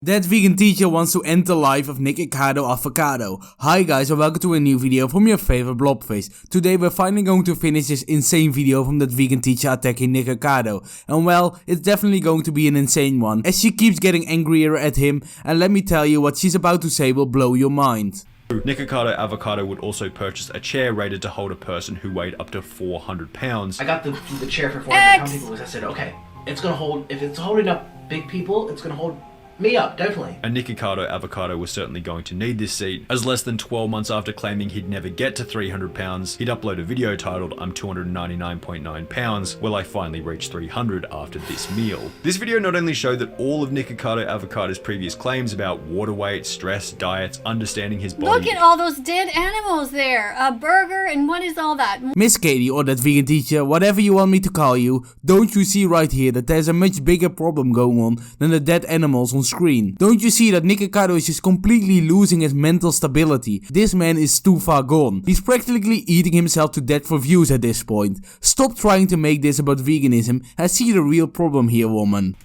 That vegan teacher wants to end the life of NIKOCADO Avocado. Hi guys and welcome to a new video from your favorite blobface. Today we're finally going to finish this insane video from that vegan teacher attacking NIKOCADO. And well, it's definitely going to be an insane one, as she keeps getting angrier at him, and let me tell you, what she's about to say will blow your mind. NIKOCADO Avocado would also purchase a chair rated to hold a person who weighed up to 400 pounds. I got the chair for 400 pounds people. I said, okay, it's gonna hold, if it's holding up big people, it's gonna hold me up, definitely. And NIKOCADO Avocado was certainly going to need this seat, as less than 12 months after claiming he'd never get to 300 pounds, he'd upload a video titled "I'm 299.9 pounds, will I finally reach 300 after this meal?" This video not only showed that all of NIKOCADO Avocado's previous claims about water weight, stress, diets, understanding his body— Look at all those dead animals there, a burger, and what is all that? Miss Katie, or that vegan teacher, whatever you want me to call you, don't you see right here that there's a much bigger problem going on than the dead animals on screen? Don't you see that NIKOCADO is just completely losing his mental stability? This man is too far gone. He's practically eating himself to death for views at this point. Stop trying to make this about veganism and see the real problem here, woman.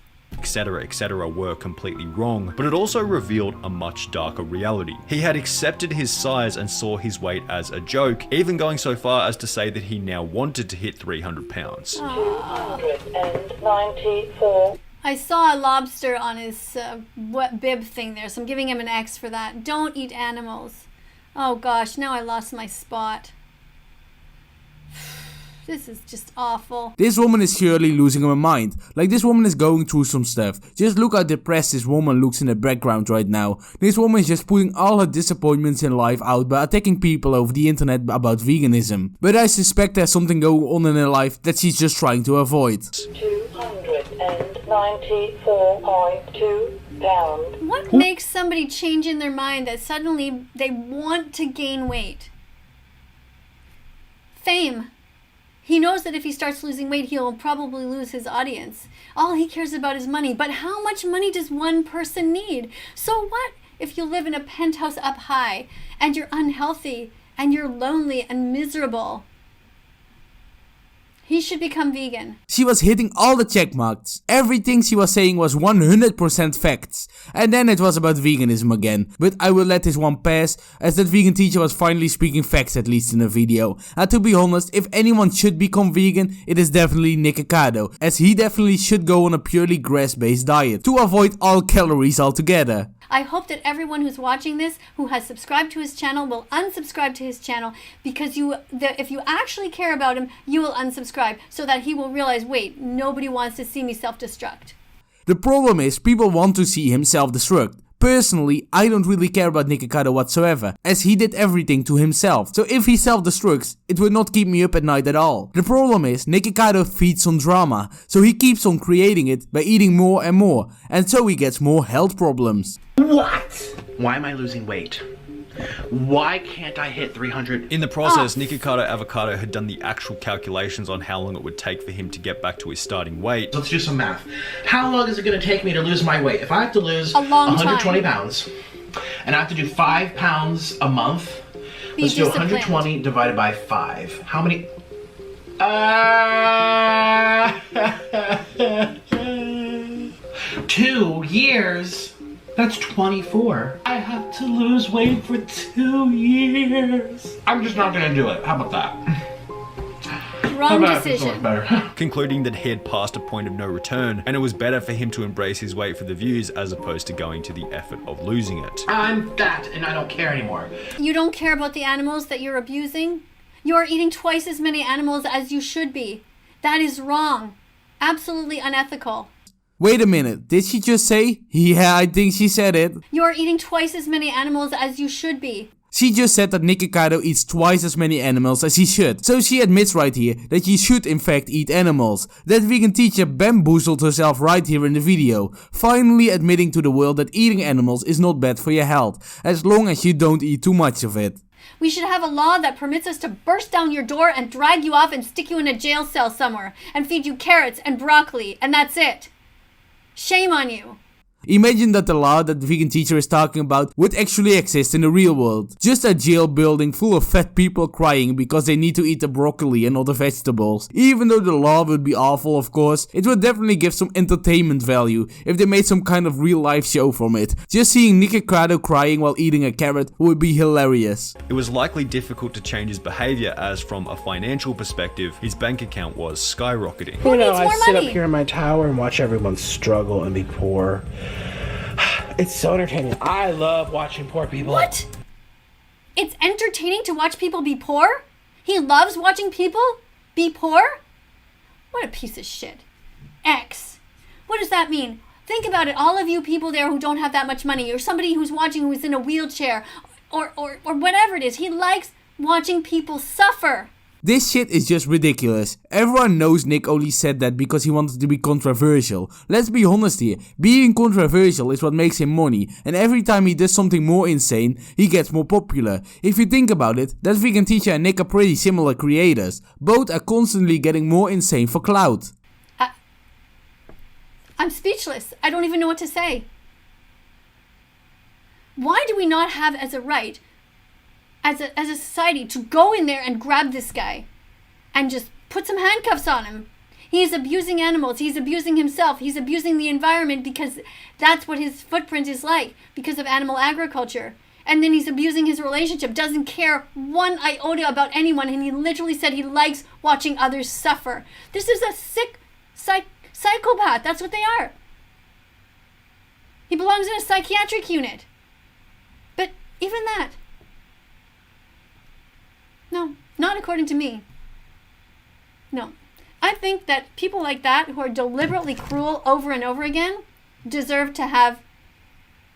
etc. were completely wrong, but it also revealed a much darker reality. He had accepted his size and saw his weight as a joke, even going so far as to say that he now wanted to hit 300 pounds. 294. I saw a lobster on his bib thing there, so I'm giving him an X for that. Don't eat animals. Oh gosh, now I lost my spot. This is just awful. This woman is surely losing her mind. Like, this woman is going through some stuff. Just look how depressed this woman looks in the background right now. This woman is just putting all her disappointments in life out by attacking people over the internet about veganism. But I suspect there's something going on in her life that she's just trying to avoid. 294.2 pounds. What makes somebody change in their mind that suddenly they want to gain weight? Fame. He knows that if he starts losing weight, he'll probably lose his audience. All he cares about is money. But how much money does one person need? So what if you live in a penthouse up high and you're unhealthy and you're lonely and miserable? He should become vegan. She was hitting all the check marks. Everything she was saying was 100% facts. And then it was about veganism again. But I will let this one pass, as that vegan teacher was finally speaking facts, at least in the video. And to be honest, if anyone should become vegan, it is definitely NIKOCADO, as he definitely should go on a purely grass-based diet to avoid all calories altogether. I hope that everyone who's watching this, who has subscribed to his channel, will unsubscribe to his channel, because if you actually care about him, you will unsubscribe, so that he will realize, wait, nobody wants to see me self-destruct. The problem is, people want to see him self-destruct. Personally, I don't really care about NIKOCADO whatsoever, as he did everything to himself. So if he self-destructs, it would not keep me up at night at all. The problem is, NIKOCADO feeds on drama, so he keeps on creating it by eating more and more, and so he gets more health problems. What? Why am I losing weight? Why can't I hit 300? In the process, NIKOCADO Avocado had done the actual calculations on how long it would take for him to get back to his starting weight. Let's do some math. How long is it going to take me to lose my weight? If I have to lose a long 120 time. pounds, and I have to do 5 pounds a month, Be let's do disciplined. 120 divided by 5. How many? 2 years? That's 24. I have to lose weight for 2 years. I'm just not gonna do it. How about that? Wrong How about if it's so decision. much better? Concluding that he had passed a point of no return, and it was better for him to embrace his weight for the views as opposed to going to the effort of losing it. I'm fat and I don't care anymore. You don't care about the animals that you're abusing? You're eating twice as many animals as you should be. That is wrong. Absolutely unethical. Wait a minute, did she just say? Yeah, I think she said it. You're eating twice as many animals as you should be. She just said that NIKOCADO eats twice as many animals as he should. So she admits right here that he should in fact eat animals. That vegan teacher bamboozled herself right here in the video, finally admitting to the world that eating animals is not bad for your health, as long as you don't eat too much of it. We should have a law that permits us to burst down your door and drag you off and stick you in a jail cell somewhere and feed you carrots and broccoli, and that's it. Shame on you. Imagine that the law that the vegan teacher is talking about would actually exist in the real world. Just a jail building full of fat people crying because they need to eat the broccoli and all the vegetables. Even though the law would be awful, of course, it would definitely give some entertainment value if they made some kind of real life show from it. Just seeing NIKOCADO crying while eating a carrot would be hilarious. It was likely difficult to change his behavior as from a financial perspective, his bank account was skyrocketing. Who needs I more sit money? up here in my tower and watch everyone struggle and be poor. It's so entertaining. I love watching poor people. What? It's entertaining to watch people be poor? He loves watching people be poor? What a piece of shit. X. What does that mean? Think about it, all of you people there who don't have that much money, or somebody who's watching who's in a wheelchair, or whatever it is. He likes watching people suffer. This shit is just ridiculous. Everyone knows Nick only said that because he wanted to be controversial. Let's be honest here, being controversial is what makes him money, and every time he does something more insane, he gets more popular. If you think about it, that vegan teacher and Nick are pretty similar creators. Both are constantly getting more insane for clout. I'm speechless. I don't even know what to say. Why do we not have as a right, as a society, to go in there and grab this guy and just put some handcuffs on him? He's abusing animals. He's abusing himself. He's abusing the environment because that's what his footprint is like because of animal agriculture. And then he's abusing his relationship, doesn't care one iota about anyone, and he literally said he likes watching others suffer. This is a sick psychopath. That's what they are. He belongs in a psychiatric unit. But even that, no, not according to me. No. I think that people like that who are deliberately cruel over and over again deserve to have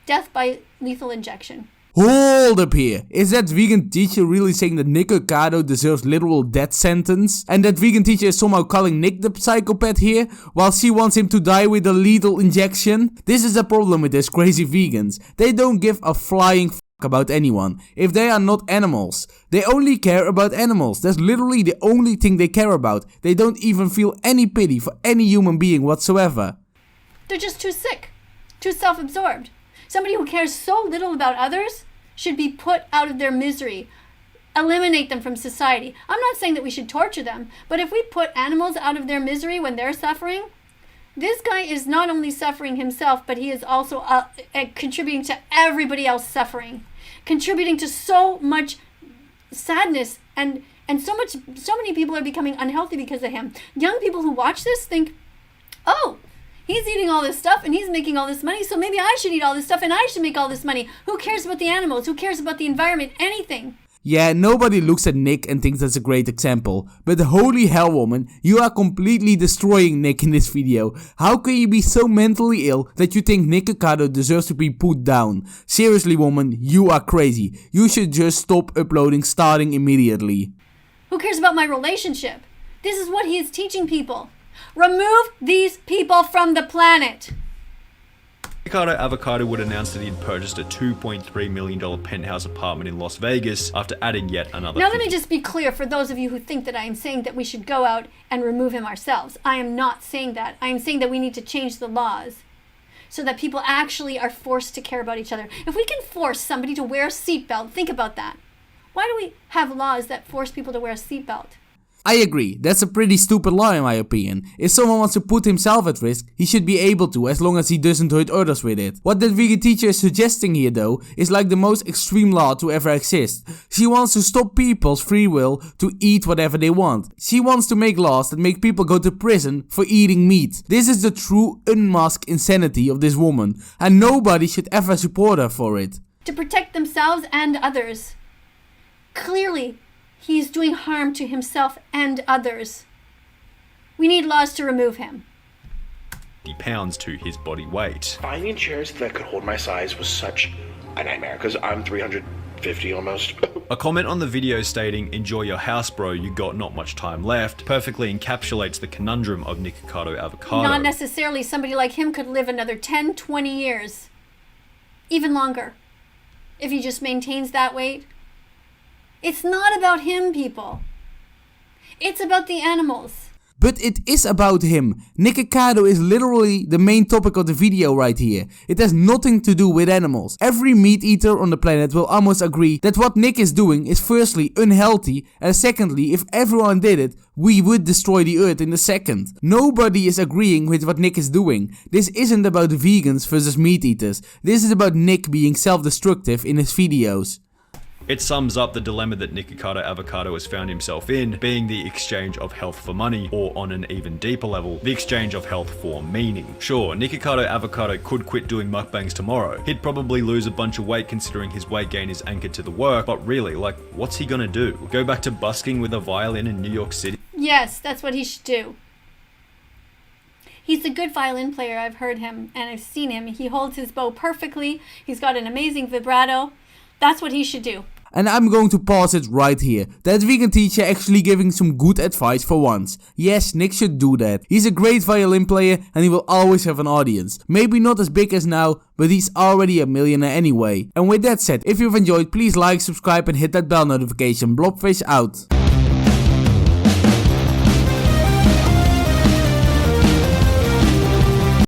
death by lethal injection. Hold up here. Is that vegan teacher really saying that NIKOCADO deserves literal death sentence? And that vegan teacher is somehow calling Nick the psychopath here, while she wants him to die with a lethal injection? This is a problem with these crazy vegans. They don't give a flying f*** about anyone, if they are not animals. They only care about animals. That's literally the only thing they care about. They don't even feel any pity for any human being whatsoever. They're just too sick, too self-absorbed. Somebody who cares so little about others should be put out of their misery. Eliminate them from society. I'm not saying that we should torture them, but if we put animals out of their misery when they're suffering, this guy is not only suffering himself, but he is also contributing to everybody else suffering, contributing to so much sadness, and so many people are becoming unhealthy because of him. Young people who watch this think, oh, he's eating all this stuff and he's making all this money, so maybe I should eat all this stuff and I should make all this money. Who cares about the animals? Who cares about the environment? Anything. Yeah, nobody looks at Nick and thinks that's a great example. But holy hell, woman, you are completely destroying Nick in this video. How can you be so mentally ill that you think NIKOCADO deserves to be put down? Seriously, woman, you are crazy. You should just stop uploading starting immediately. Who cares about my relationship? This is what he is teaching people. Remove these people from the planet. NIKOCADO Avocado would announce that he'd purchased a $2.3 million penthouse apartment in Las Vegas after adding yet another. Now let me just be clear for those of you who think that I am saying that we should go out and remove him ourselves. I am not saying that. I am saying that we need to change the laws so that people actually are forced to care about each other. If we can force somebody to wear a seatbelt, think about that. Why do we have laws that force people to wear a seatbelt? I agree, that's a pretty stupid law in my opinion. If someone wants to put himself at risk, he should be able to, as long as he doesn't hurt others with it. What that vegan teacher is suggesting here though, is like the most extreme law to ever exist. She wants to stop people's free will to eat whatever they want. She wants to make laws that make people go to prison for eating meat. This is the true unmasked insanity of this woman, and nobody should ever support her for it. To protect themselves and others. Clearly, he is doing harm to himself and others. We need laws to remove him. £50 to his body weight. Finding chairs that could hold my size was such a nightmare because I'm 350 almost. A comment on the video stating, "Enjoy your house, bro, you got not much time left," perfectly encapsulates the conundrum of NIKOCADO Avocado. Not necessarily. Somebody like him could live another 10, 20 years. Even longer. If he just maintains that weight. It's not about him, people. It's about the animals. But it is about him. NIKOCADO is literally the main topic of the video right here. It has nothing to do with animals. Every meat eater on the planet will almost agree that what Nick is doing is firstly unhealthy, and secondly, if everyone did it, we would destroy the earth in a second. Nobody is agreeing with what Nick is doing. This isn't about vegans versus meat eaters. This is about Nick being self-destructive in his videos. It sums up the dilemma that NIKOCADO Avocado has found himself in, being the exchange of health for money, or on an even deeper level, the exchange of health for meaning. Sure, NIKOCADO Avocado could quit doing mukbangs tomorrow. He'd probably lose a bunch of weight considering his weight gain is anchored to the work, but really, like, what's he gonna do? Go back to busking with a violin in New York City? Yes, that's what he should do. He's a good violin player, I've heard him, and I've seen him. He holds his bow perfectly. He's got an amazing vibrato. That's what he should do. And I'm going to pause it right here. That vegan teacher actually giving some good advice for once. Yes, Nick should do that. He's a great violin player and he will always have an audience. Maybe not as big as now, but he's already a millionaire anyway. And with that said, if you've enjoyed, please like, subscribe and hit that bell notification. Blobfish out.